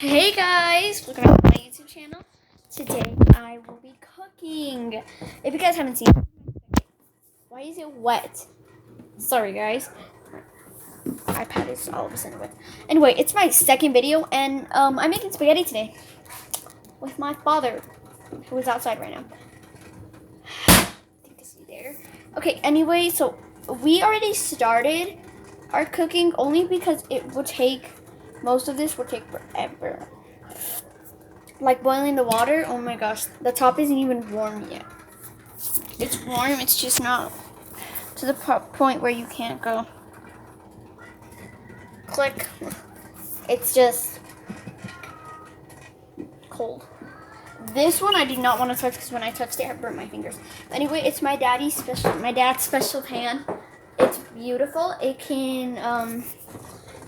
Hey guys, welcome back to my YouTube channel. Today I will be cooking. If you guys haven't seen it, why is it wet? Sorry guys, my iPad is all of a sudden wet. Anyway, it's my second video and I'm making spaghetti today with my father, who is outside right now. I think is he there? Okay, anyway, so we already started our cooking only because it would take, most of this would take forever. Like boiling the water, oh my gosh, the top isn't even warm yet. It's warm, it's just not to the point where you can't go click. It's just cold. This one I do not want to touch because when I touched it, I burnt my fingers. Anyway, it's my dad's special pan. It's beautiful. It can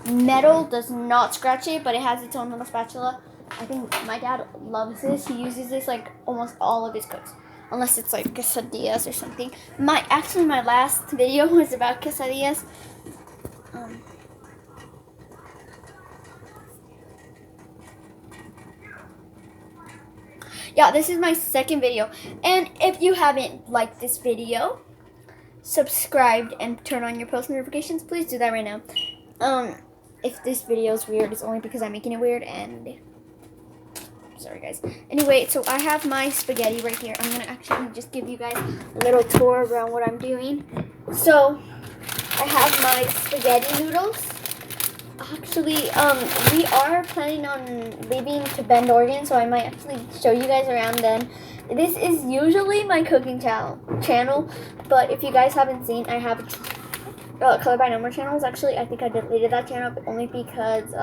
metal does not scratch it, but it has its own little spatula. I think my dad loves this. He uses this like almost all of his cooks, unless it's like quesadillas or something. My last video was about quesadillas. Yeah, this is my second video, and if you haven't liked this video, subscribed, and turn on your post notifications, please do that right now. If this video is weird, it's only because I'm making it weird, and sorry guys. Anyway, so I have my spaghetti right here. I'm gonna actually just give you guys a little tour around what I'm doing. So I have my spaghetti noodles. Actually, we are planning on leaving to Bend, Oregon, so I might actually show you guys around then. This is usually my cooking channel, but if you guys haven't seen, I have Color by Number channels. Actually, I think I deleted that channel, but only because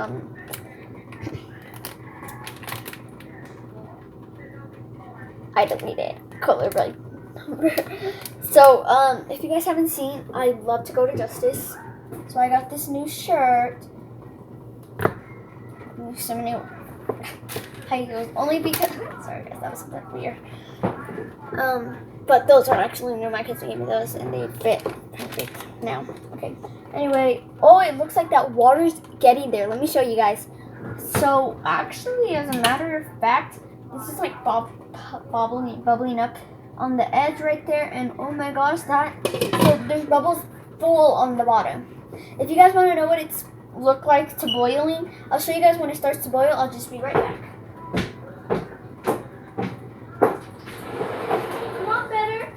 I deleted Color by Number. So, if you guys haven't seen, I love to go to Justice. So I got this new shirt. Some new high heels, only because, sorry guys, that was a bit weird. But those are actually new. My kids gave me those and they fit perfect now. Okay. Anyway, oh, it looks like that water's getting there. Let me show you guys. So actually, as a matter of fact, this is like bubbling up on the edge right there, and oh my gosh, so there's bubbles full on the bottom. If you guys want to know what it's look like to boiling, I'll show you guys when it starts to boil. I'll just be right back. Come on, better.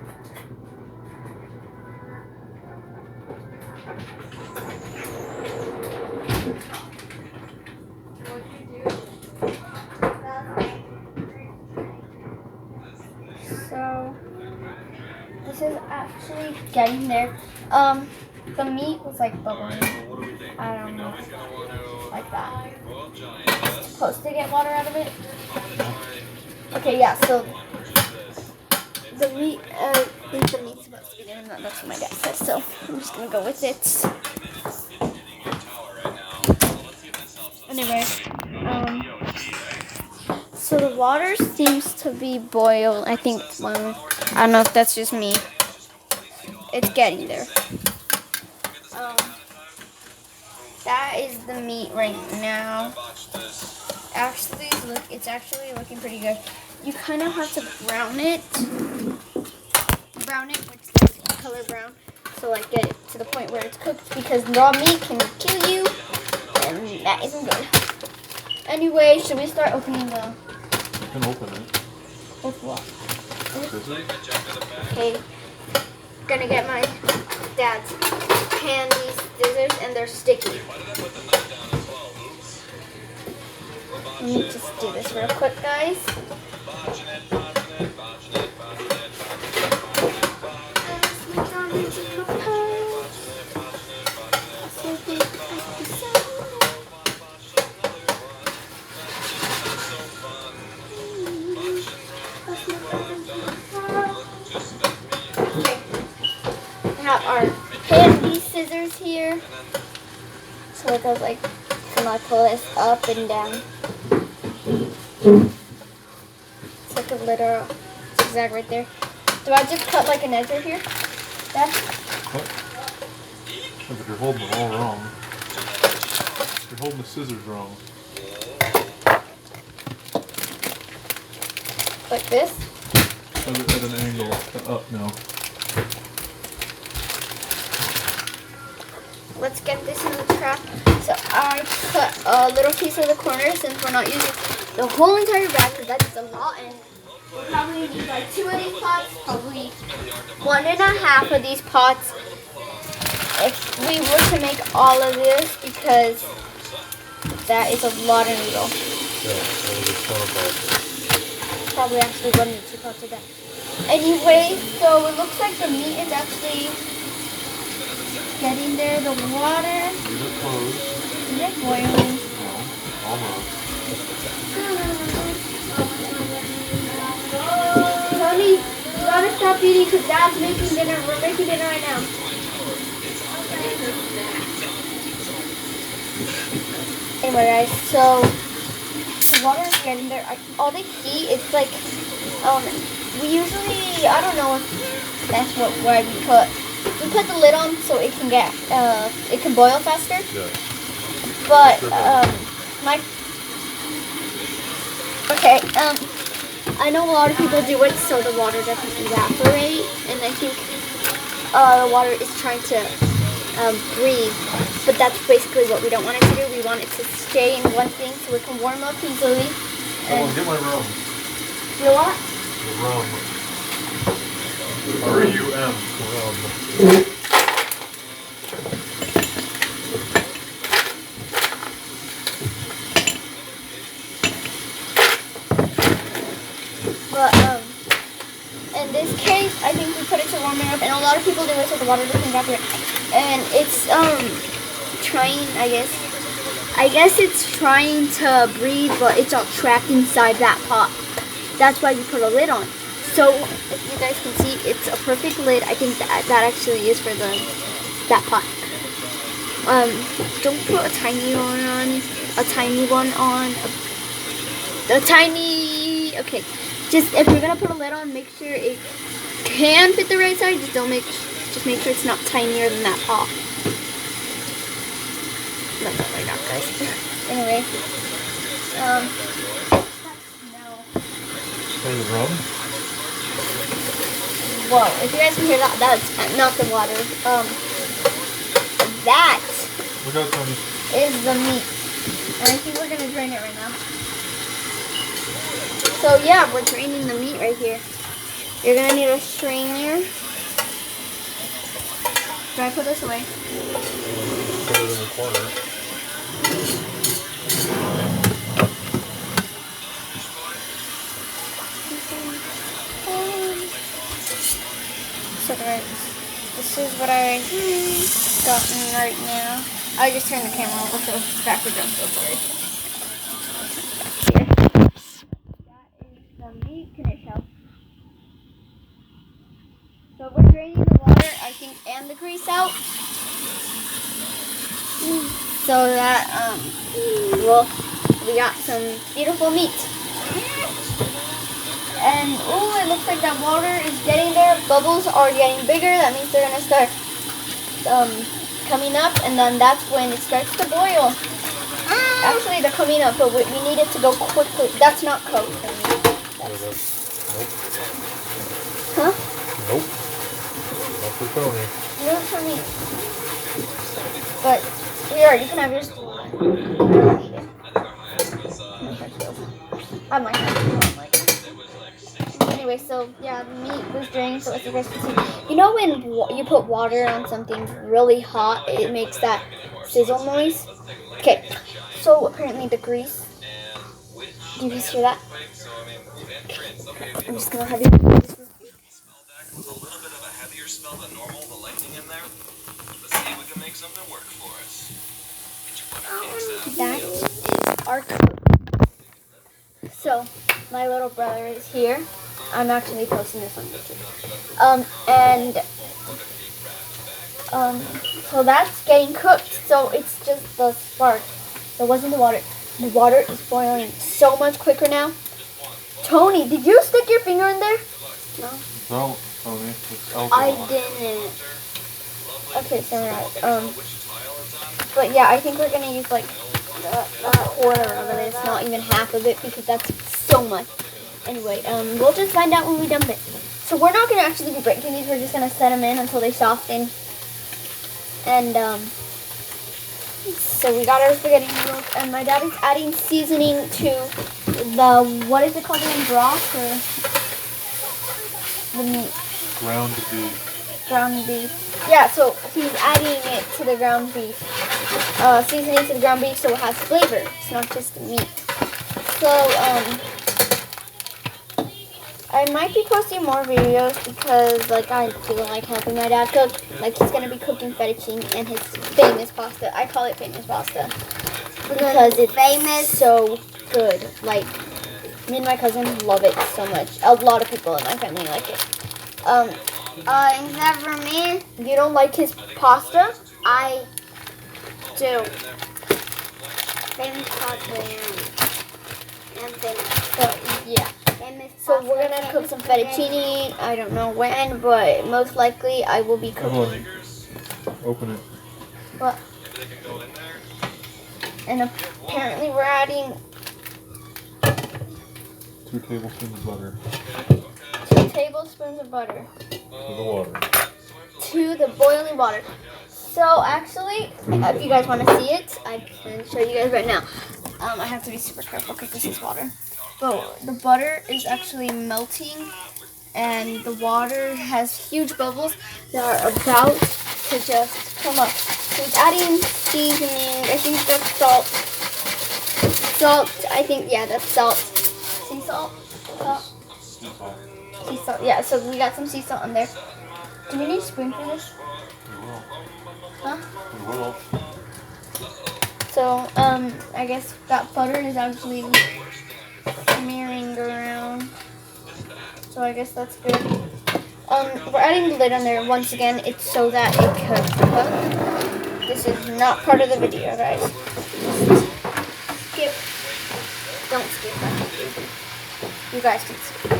So this is actually getting there. The meat was like bubbling. I don't know, like that. It's supposed to get water out of it. Okay, yeah. So the meat, I think the meat's supposed to be there, and that's what my dad said. So I'm just gonna go with it. Anyway, so the water seems to be boiled. I think. Well, I don't know if that's just me. It's getting there. That is the meat right now. Actually, look, it's actually looking pretty good. You kind of have to brown it, which is like color brown. So like get it to the point where it's cooked, because raw meat can kill you, and that isn't good. Anyway, should we start opening the? You can open it. With what? Scissors? Okay. Gonna get my dad's handy scissors, and they're sticky. Let me just do this real quick, guys. We have our handy scissors here. So it goes like, can I pull this up and down? It's like a little zigzag right there. Do I just cut like an edge right here? Dad? What? Yeah, but you're holding it all wrong. You're holding the scissors wrong. like this. At an angle. Up now. Let's get this in the trap. So I cut a little piece of the corner since we're not using the whole entire bag because that's a lot. And we'll probably need like 2 of these pots, probably 1.5 of these pots if we were to make all of this because that is a lot of noodle. Probably actually 1 or 2 pots of that. Anyway, so it looks like the meat is actually getting there. The water Leave it closed. is it boiling? No. Almost. Tony, you gotta stop eating because Dad's making dinner. We're making dinner right now. Anyway, guys, so the water is getting there. All the heat, it's like, we usually, I don't know if that's why we put the lid on so it can get, it can boil faster. Yeah. But, okay, I know a lot of people do it so the water doesn't evaporate, and I think the water is trying to breathe, but that's basically what we don't want it to do. We want it to stay in one thing so it can warm up easily. Someone get my rum. You know what? The rum. R-U-M. Rum. But in this case, I think we put it to warming up, and a lot of people do it so the water doesn't evaporate. And it's trying, I guess it's trying to breathe, but it's all trapped inside that pot. That's why we put a lid on. So if you guys can see, it's a perfect lid. I think that actually is for that pot. Don't put a tiny one on. Okay. Just if you're gonna put a lid on, make sure it can fit the right size. Just make sure it's not tinier than that pot. Not that like that, guys. Anyway, Hey, the rum? whoa! If you guys can hear that, that's not the water. That Look out, Tony. is the meat, and I think we're gonna drain it right now. So yeah, we're draining the meat right here. You're gonna need a strainer. Can I put this away? Put it in the corner. So guys, this is what I gotten right now. I just turned the camera over so it's backwards. I'm so sorry. Here. That is the meat. Can it show? So we're draining the water, I think, and the grease out. So that well, we got some beautiful meat. And oh, it looks like that water is getting there. Bubbles are getting bigger. That means they're gonna start coming up, and then that's when it starts to boil. Actually, they're coming up, but we need it to go quickly. That's not cooked. Nope. Huh? Nope. Not for Tony. No, for me. But here, you can have yours. I might have to. Anyway, so yeah, the meat was drained, so as you guys can see. You know when you put water on something really hot, it makes that sizzle noise? Okay, so apparently the grease. Do you guys hear that? I'm just gonna have you. With a little bit of a heavier smell than normal, the lightning in there. Let's see if we can make something work for us. Get your butter cakes out. That is our cook. So, my little brother is here. I'm actually posting this on YouTube. So that's getting cooked. So it's just the spark. So it wasn't the water. The water is boiling so much quicker now. Tony, did you stick your finger in there? No. No, Tony. It's alcohol. I didn't. Okay, so right. But yeah, I think we're gonna use like a quarter of it. It's not even half of it because that's so much. Anyway, we'll just find out when we dump it. So we're not gonna actually be breaking these. We're just gonna set them in until they soften. And so we got our spaghetti noodles, and my dad is adding seasoning to the, what is it called again, broth or the meat? Ground beef. Ground beef. Yeah, so he's adding it to the ground beef. Seasoning to the ground beef so it has flavor. It's not just the meat. So, I might be posting more videos because, like, I feel like helping my dad cook. Like, he's going to be cooking fettuccine and his famous pasta. I call it famous pasta because it's famous, so good. Like, me and my cousin love it so much. A lot of people in my family like it. Except for me, You don't like his pasta? I do. Famous pasta and famous. So, yeah. Famous So pasta, we're gonna cook some fettuccine. I don't know when, but most likely I will be Come on. cooking. Open it. But, and apparently we're adding 2 tablespoons of butter 2 tablespoons of butter to the water. to the boiling water. So actually, if you guys want to see it, I can show you guys right now. I have to be super careful because this is water. But the butter is actually melting, and the water has huge bubbles that are about to just come up. So it's adding seasoning. I think that's salt. Salt. I think, yeah, that's salt. Sea salt. Salt. Sea salt. Yeah. So we got some sea salt in there. Do we need a spoon for this? We will. Huh? We will. So, I guess that butter is actually smearing around. So I guess that's good. We're adding the lid on there once again. It's so that it could cook. This is not part of the video, guys. Skip. Don't skip. You guys can skip.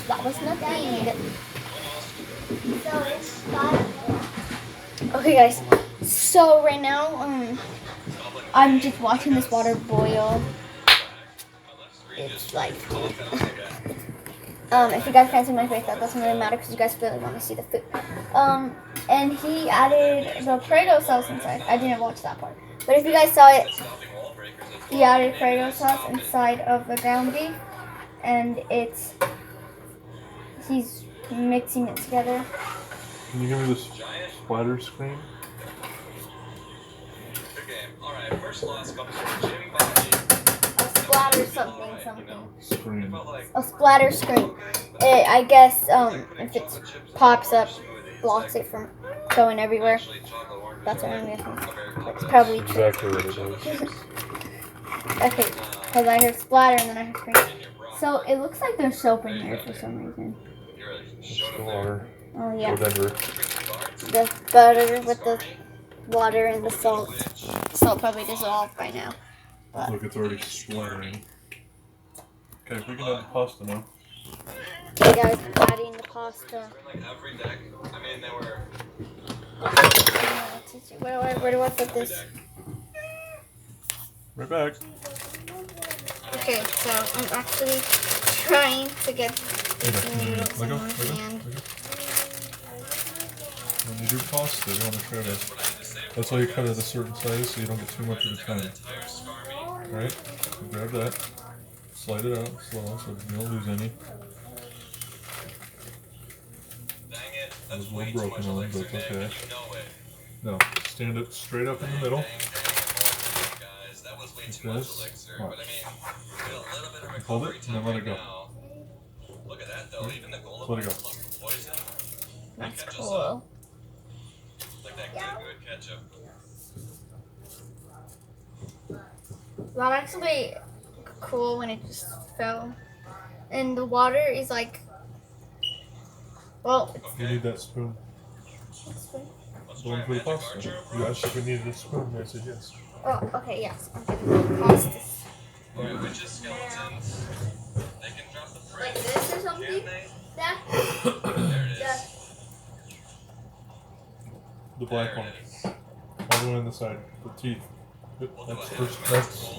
That was nothing. Okay, guys. So right now, I'm just watching this water boil. It's like, if you guys can't see my face, that doesn't really matter because you guys really want to see the food. And he added the Prego sauce inside. I didn't watch that part, but if you guys saw it, he added Prego sauce inside of the ground beef, and he's mixing it together. Can you give me this splatter screen? Alright, first loss comes from Jim Bobby. A splatter something. Screen. A splatter screen. I guess if it pops up, blocks it from going everywhere. That's what I'm guessing. That's probably true. Exactly what it is. Okay, because I heard splatter and then I heard screen. So it looks like there's soap in here for some reason. It's the water. Oh yeah, Whatever. the butter with the water and the salt. The salt probably dissolved by now. Look, it's already splattering. Okay, we can add the pasta now. Okay guys, adding the pasta. Like every deck, I mean, they were. Where do I put this? Right back. Okay, so I'm actually trying to get Let noodles go. in my Let go. hand. When you do pasta, you want to try to. That's why you cut it a certain size so you don't get too much at a time. Alright? So grab that. Slide it out slow so you don't lose any. Dang it, It that's was a way little too much broken on, elixir, but Dave. okay. You know it. No, stand it straight up in the middle. Guys, that was way Like too much this. elixir. Watch. But I mean, with a little bit of Hold recovery it and then let it go. now. Look at that though, even the goal Let it go. poison. That's Catch us cool. up. Like that good ketchup. That actually cool when it just fell. And the water is like, well, You need that spoon. Going for the pasta. You asked if we needed a spoon, and I said yes. oh, okay, yes. I'm gonna pause this. Alright, witches, skeletons. They can drop the Like phrase. this or something? Can they? That? There it is. That. The black one. All the way on the side. The teeth. That's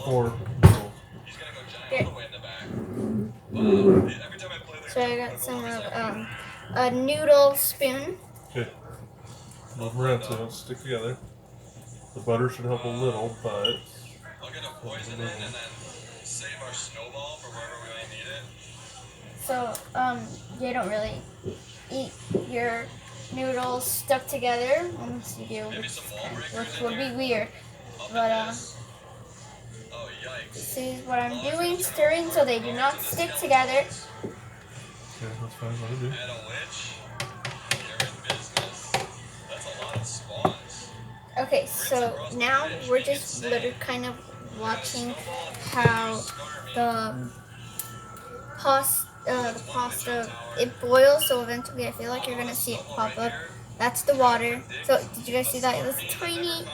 for noodle. He's gonna go giant Here. all the way in the back. But every time I play the So I got some a noodle spoon. Okay. Move them around so they don't stick together. The butter should help a little, but I'll get a poison in and then save our snowball for wherever we might need it. So you don't really eat your noodles stuck together unless you do, which would be weird. But Oh yikes. this is what I'm doing, stirring so they do not stick together. okay, that's fine. Let it be. And a witch. You're in business. That's a lot of spawns. Okay, so now we're just literally kind of watching how the pasta it boils. So eventually, I feel like you're gonna see it pop up. That's the water. So did you guys see that? It was tiny,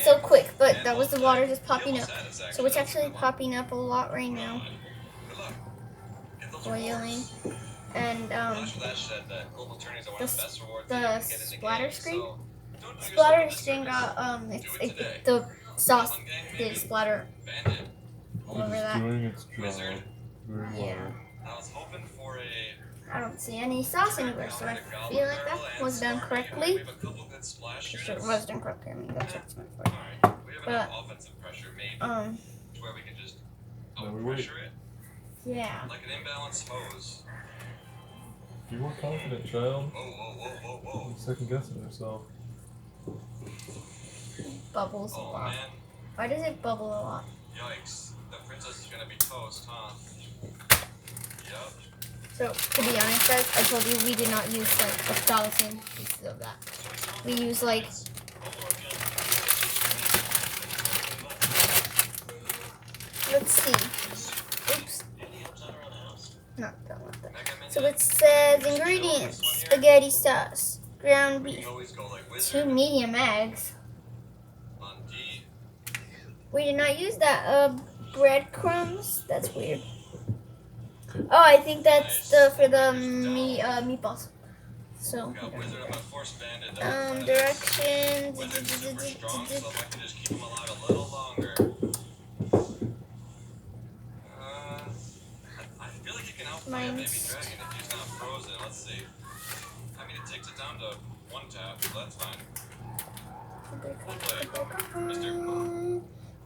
so quick, but that was the water just popping up. So it's actually popping up a lot right now, Good luck. Get those boiling, and After that said, the global tourneys are one of the best rewards the you can get in the splatter game, screen. so don't do Splatter yourself a screen disservice. got the sauce did splatter Bandit. all over It's that. doing its job very well. Yeah. I was hoping for a I don't see any sauce anywhere, so I feel like that was done correctly. We have a couple good splash Sure, units. it was done correctly. I mean, that's what it's meant for. Alright, we have But, enough offensive pressure maybe to where we can just Now we wait. pressure it yeah. like an imbalanced hose. Be more confident, child. Whoa, whoa, whoa, whoa, whoa. Second guessing yourself. Bubbles a Oh lot. man, Why does it bubble a lot? yikes. The princess is gonna be toast, huh? Yup. So, to be honest, guys, I told you we did not use like 1,000 pieces of that. We use like let's see. Oops. Not that one. So it says ingredients: spaghetti sauce, ground We beef, can always go like 2 wizard medium eggs. on D. We did not use that. Breadcrumbs. That's weird. Oh, I think that's for the meatballs. So. Got wizard on my force bandit. though. Directions. Wizard's super strong, so if I can just keep him alive a little longer. I feel like he can outfly a baby dragon if he's not frozen. Let's see. I mean, it takes it down to 1 tap, so that's fine.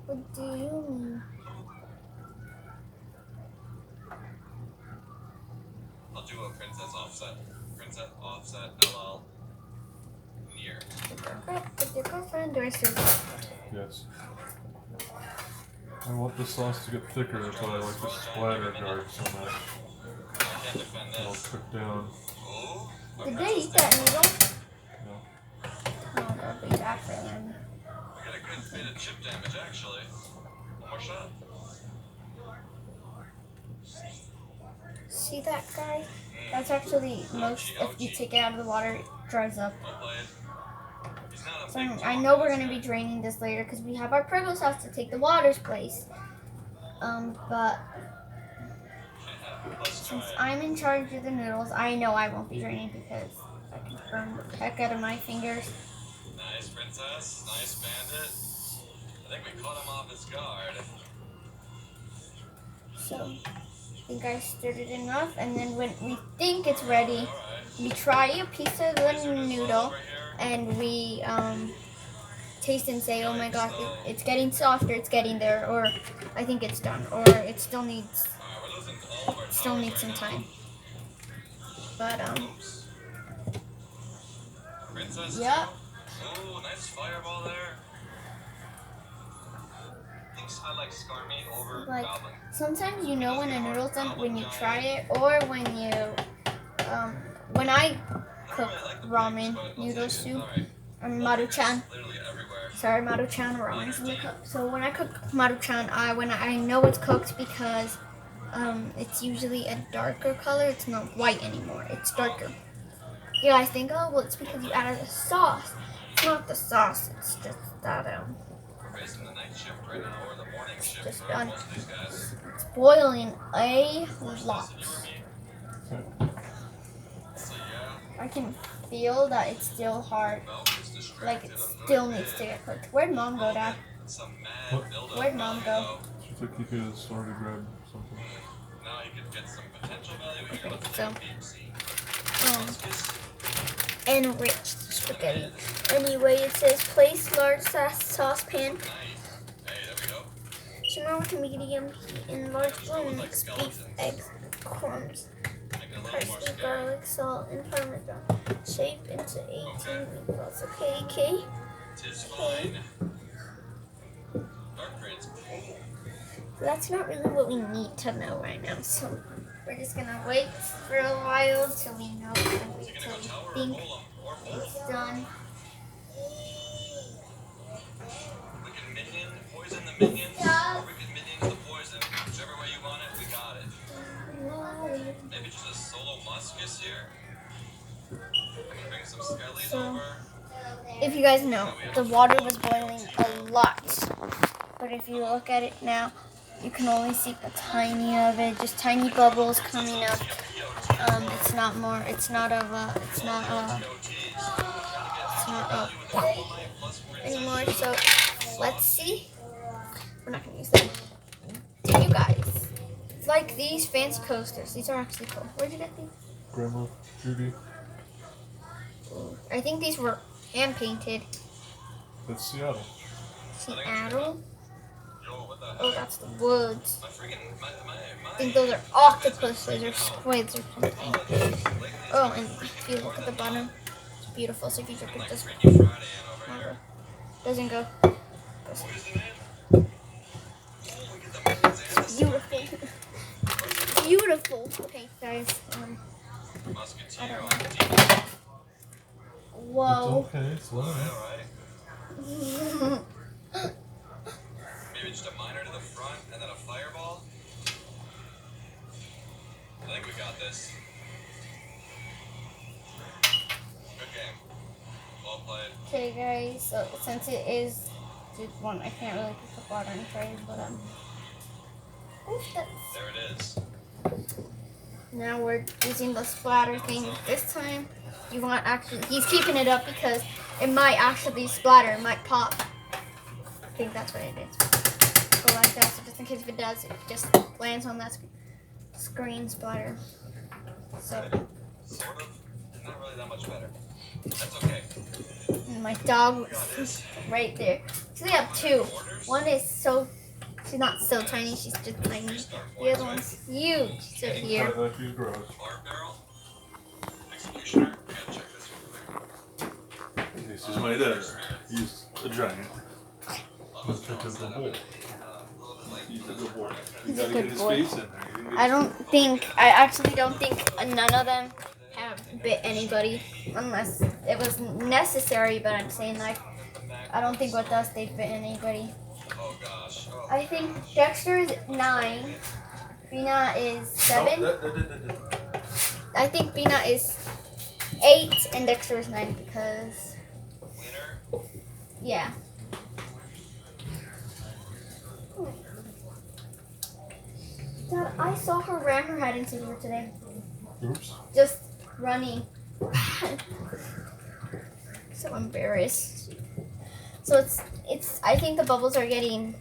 What do you mean? I'll do a princess offset. Princess offset LL near. With your girlfriend, do I still? Yes. I want the sauce to get thicker, that's why I like the splatter guard so much. I can't defend It'll this. cook down. Oh, our Did they princess eat that noodle? No. No, that'll be bad for them. We got a good bit of chip damage, actually. One more shot. See that guy? That's actually most. If you take it out of the water, it dries up. Well played. He's not a So big I know we're gonna be draining this later because we have our Pringles sauce to take the water's place. But Let's try since it. I'm in charge of the noodles, I know I won't be draining because I can burn the heck out of my fingers. Nice princess. Nice bandit. I think we caught him off his guard. So I think I stirred it enough, and then when we think it's ready, Alright. we try a piece of the Wizard is noodle over here. and we taste and say, oh my god, it's getting softer, it's getting there, or I think it's done, or it still needs Alright, we're losing all of our still towers needs some right time. But now. Oops. Princess. yeah. Oh, nice fireball there. Thinks I like Skarmy over Like, Goblin. sometimes you know when a noodle's done when you try it, or when you when I cook ramen noodle soup. Maruchan. Literally everywhere. Sorry, Maruchan ramen's in the cup. So when I cook Maruchan, when I know it's cooked because it's usually a darker color. It's not white anymore. It's darker. You guys think, oh well, it's because you added the sauce. It's not the sauce. It's just that We're facing the night shift right now, or the morning shift just for done. most of these guys. it's boiling a lot. So yeah, I can feel that it's still hard. Belk is distracted. Like it still needs to get cooked. Where'd Mom go, Dad? some mad What? buildup. Where'd Mom go? She took you to the store to grab something. Now you could get some potential value here. Let's So, take deep sea. enriched spaghetti. Anyway, it says place large saucepan. Nice. Hey, there we go. Simmer to medium heat in large bowl. Mix beef, eggs, crumbs, Make it a little more parsley, scary. garlic, salt, and parmesan. Shape into 18 meatballs. Okay. Tis fine. Dark green's cool. So that's not really what we need to know right now. So we're just gonna wait for a while till we know. So you're gonna go Till tower or we think golem or it's both. done. We can minion poison the minions, or we can minion the poison. Whichever way you want it, we got it. Maybe just a solo muskus here. I'm gonna bring some skellies So- over. If you guys know, the water was boiling a lot. But if you look at it now, you can only see a tiny of it, just tiny bubbles coming up. It's not up anymore. So let's see. We're not gonna use them. To you guys, like these fancy coasters. These are actually cool. Where'd you get these? Grandma, Judy. I think these were hand painted. That's Seattle. Seattle. Yo, what the heck? Oh, that's the woods. My freaking, I think those are octopuses or squids or something. Oh, and if you look at the bottom, it's beautiful. So if you look at this, Freaky Friday in over here. doesn't go. What is the name? Oh, we get the minions and Beautiful. Beautiful. Okay, guys. the musketeer I don't on know. the team. Whoa. It's okay. It's learning. Alright. Maybe just a miner to the front and then a fireball. I think we got this. Good game. Well played. Okay, guys. So since it is just one, I can't really pick up water and tray, but oof, that's. There it is. Now we're using the splatter thing. This time, you want actually. He's keeping it up because it might actually splatter. It might pop. I think that's what it is. Go like that. So just in case if it does, it just lands on that screen splatter. So Sort of. Not really that much better. That's okay. and my dog was right there. So they have two. One is so. She's not so tiny. She's just tiny. The other one's huge. So here. Right back to your garage. Bar barrel. Executioner. We gotta check this one quick. This is my editor. He's a giant. Let's check out the hole. He's a good boy. You He's a gotta good get his boy. face in there. I actually don't think none of them have bit anybody unless it was necessary, but I'm saying like, I don't think with us they've bitten anybody. Oh gosh. Oh. I think Dexter is 9, Bina is 7. I think Bina is 8 and Dexter is 9 because, Winner. yeah. Dad, I saw her ram her head into her today. Oops. Just running. So embarrassed. So it's I think the bubbles are getting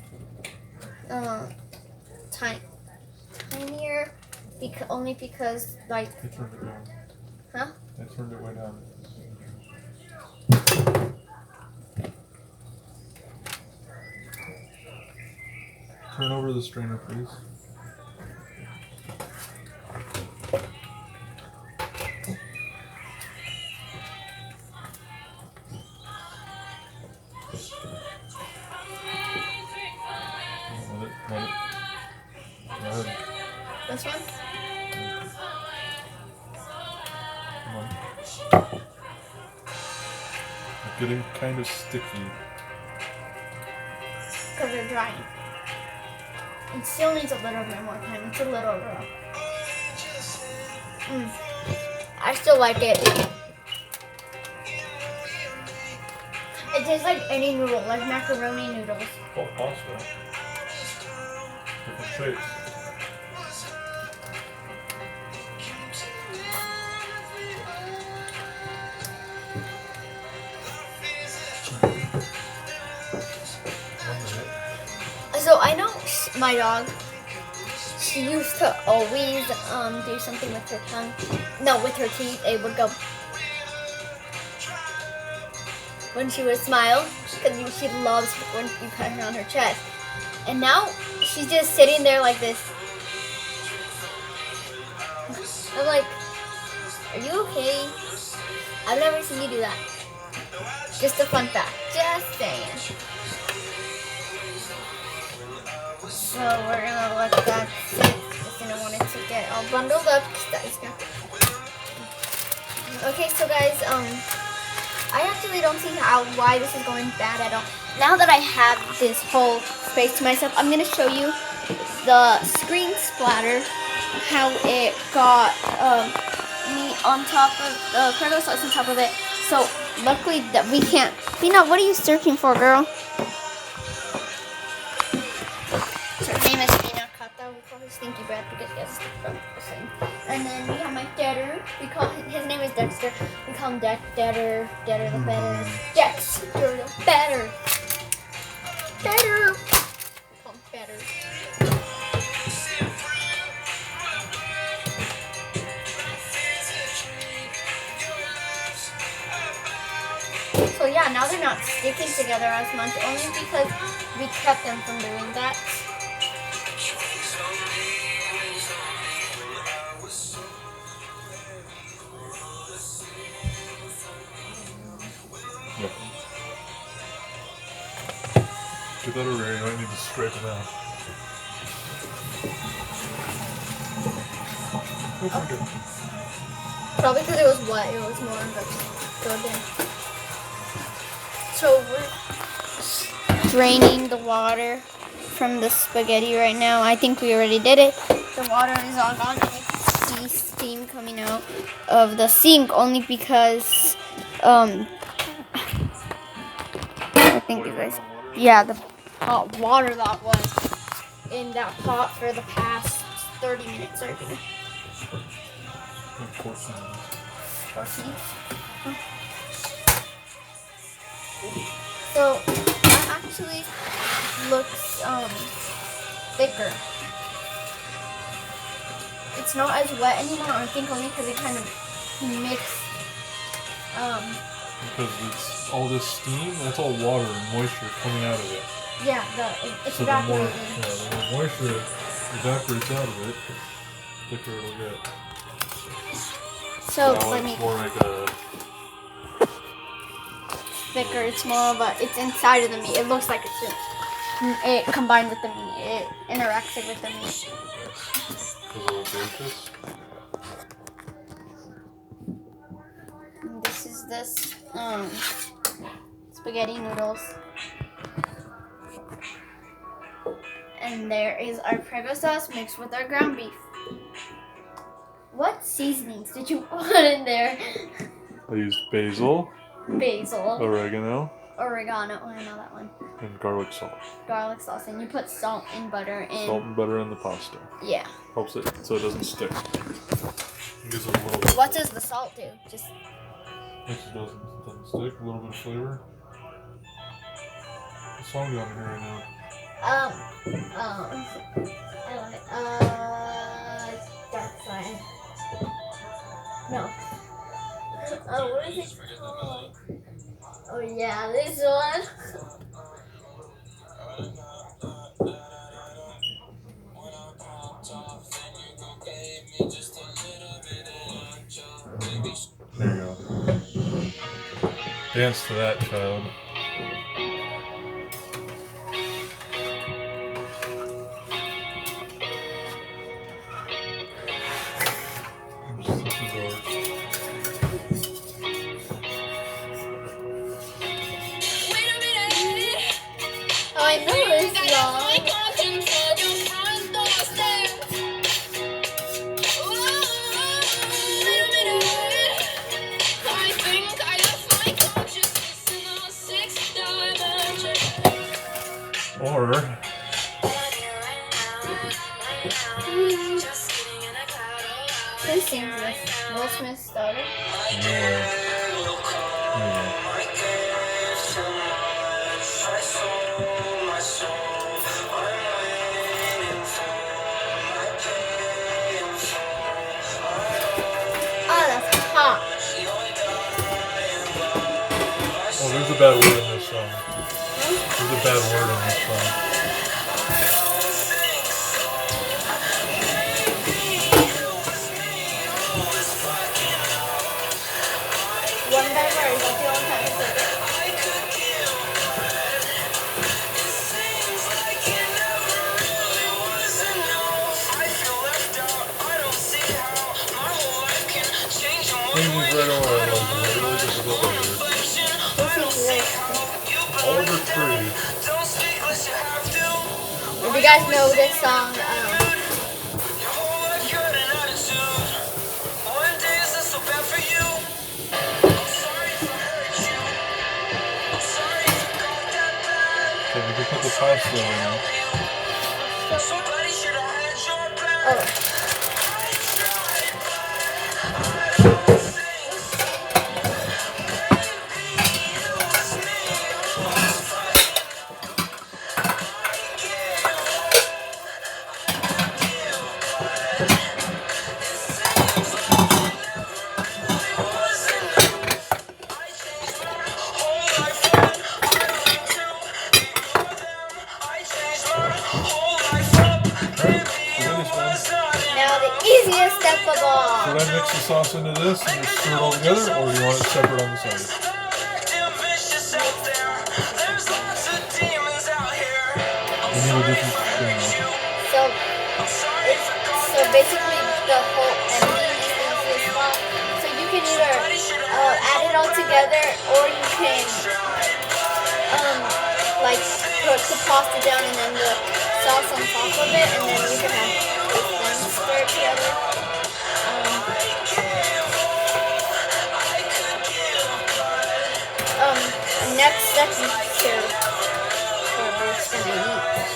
tinier only because like I turned it down. Huh? I turned it way down. Turn over the strainer, please. Let it. Go ahead. this one. Come on. It's getting kind of sticky. Because they're drying. It still needs a little bit more time. It's a little raw. I still like it. It tastes like any noodle, like macaroni noodles. Oh, pasta. Different shapes. One minute. So I know my dog. She used to always do something with her tongue. No, with her teeth. It would go when she would smile, because she loves when you pet her on her chest. And now she's just sitting there like this. I'm like, are you okay? I've never seen you do that. Just a fun fact. Just saying. So we're gonna let that sit. Just didn't want it to get all bundled up. Okay, so guys, I actually don't see why this is going bad at all. Now that I have this whole space to myself, I'm gonna show you the screen splatter, how it got me on top of the Prego sauce on top of it. So luckily that we can't. Pina, what are you searching for, girl? So her name is Pina Kata. We call her Stinky Breath because he has sticky from the same. And then we have my Deader. We call his name is Dexter. We call him Deader the better. Dexter the better. Better. We call him Better. So yeah, now they're not sticking together as much, only because we kept them from doing that. Yep. Get that over here. You might need to scrape it out. Okay. Probably because it was wet, it was more good in. So we're draining the water from the spaghetti right now. I think we already did it. The water is all gone. I can see steam coming out of the sink only because I think you guys, yeah, the hot water that was in that pot for the past 30 minutes or 14. So that actually looks thicker. It's not as wet anymore. I think only because it kind of mixed. Because it's all this steam, that's all water and moisture coming out of it. Yeah, it's So the more, evaporating. the more moisture evaporates out of it, the thicker it'll get. So Now let me it's more like a thicker. It's more, but it's inside of the meat. It looks like it combined with the meat. It interacts with the meat. little basis. This is this spaghetti noodles. And there is our Prego sauce mixed with our ground beef. What seasonings did you put in there? I used basil, Basil, oregano, oregano, I know that one. and garlic salt. Garlic sauce, and you put salt and butter in. Salt and butter in the pasta. Yeah. Helps it so it doesn't stick. Gives it a little bit. What does the salt do? Just Makes it doesn't stick. A little bit of flavor. What song you on here right now? I like Dark Side. No. Oh, what is it called? Oh yeah, this one. There you go. Dance to that, child. Oh, I know this song. Or Who sings this? Will Smith's daughter? bad word in this song. There's a bad word in this song. One bad word. Is that the only time it's like it? Amy's right on. Like, really difficult word. This is really. Oliver Tree. If you guys know this song, Okay, we can put the pasta in. oh. Now the easiest step of all. Should I mix the sauce into this and just stir it all together, or do you want it separate on the side? We need a different thing. So basically the whole ending is the easiest spot. So you can either add it all together, or you can like put the pasta down and then the sauce on top of it, and then you can have both things stirred together. Next step you serve whoever's gonna eat.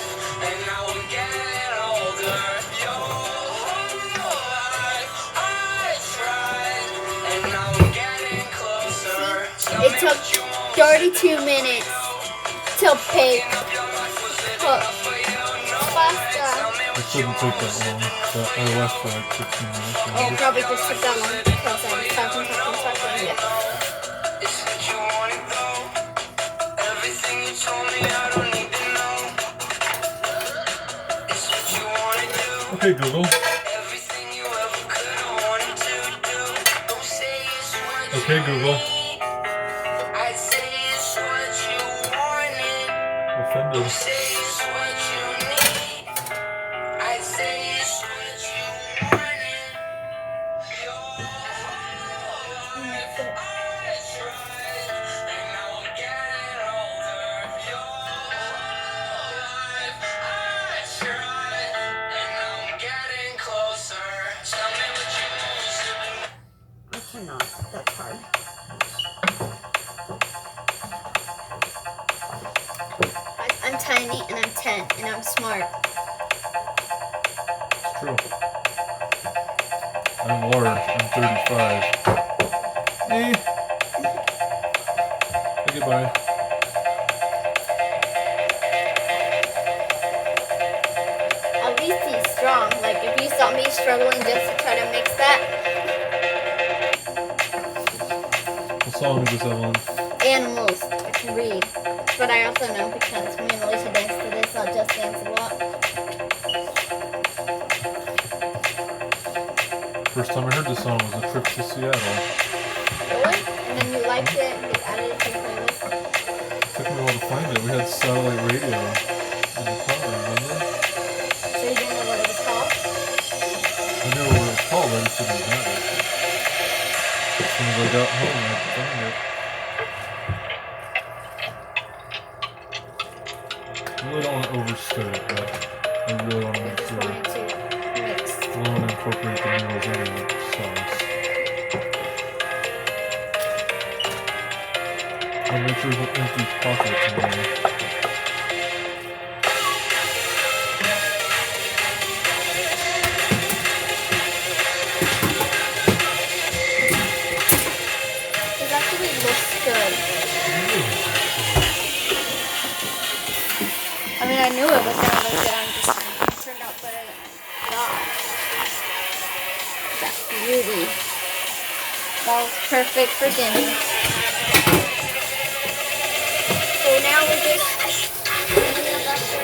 It took 32 minutes to bake pasta. It shouldn't take that long. But I left for like 15 minutes. Oh, probably just took that long because I was talking. Yeah. Okay, Google. Okay, Google. Offended. That's hard. I'm tiny and I'm 10 and I'm smart. It's true. I'm large. I'm 35. Hey. Say goodbye. At least he's strong. Like if you saw me struggling just to try to mix that. What song is this, Evelyn? Animals. I can read. But I also know because me and Alicia dance to this, I'll just dance a lot. First time I heard this song was a trip to Seattle. Really? And then you liked it and you added it to your playlist? Took me a while to find it. We had satellite radio in the car, remember? So you didn't know what it was called? I knew what it was called, I just didn't have it. As soon as I got home, I found it. I really don't want to overstir it, but I really want to make Just sure wanted to mix. I want to incorporate the noodles into the sauce. I'll make sure there's an empty pocket in there. It actually looks good. I mean, I knew it was gonna look good. I'm just saying it turned out better than I thought. That beauty. That was perfect for dinner. now we're just cleaning up after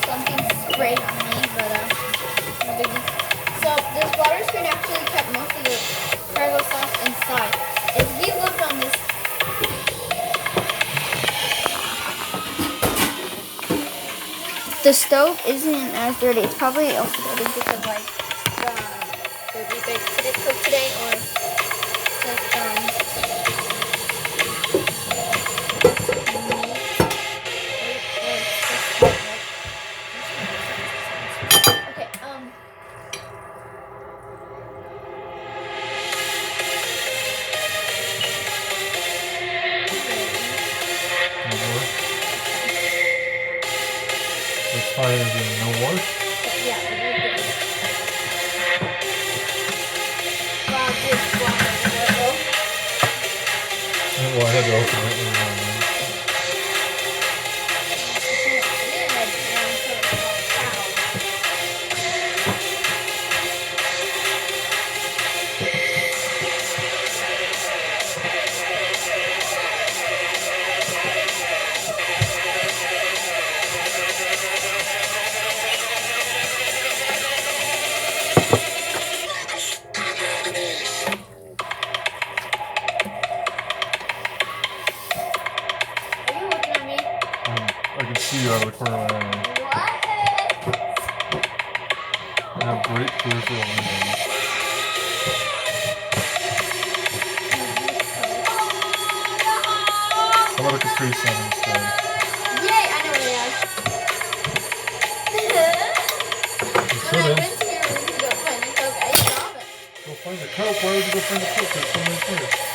something sprayed on me, but no biggie. So this water screen actually kept most of the cargo sauce inside. If we look on this, the stove isn't as dirty. It's probably also dirty because like the rebake didn't cook today or just okay, No more. That's fine as in no more. yeah, we're good. Wow, just water. Well, I had to open it. Never mind. Are you looking at me? I can see you out of the corner of my eye. What? I have great peripheral vision. How about a Capri Sun instead? Yay, I know what it is. You When I shouldn't. went to your room to go find a Coke, I saw it. Go find the Coke. Why would you go find the Coke? There's so many here.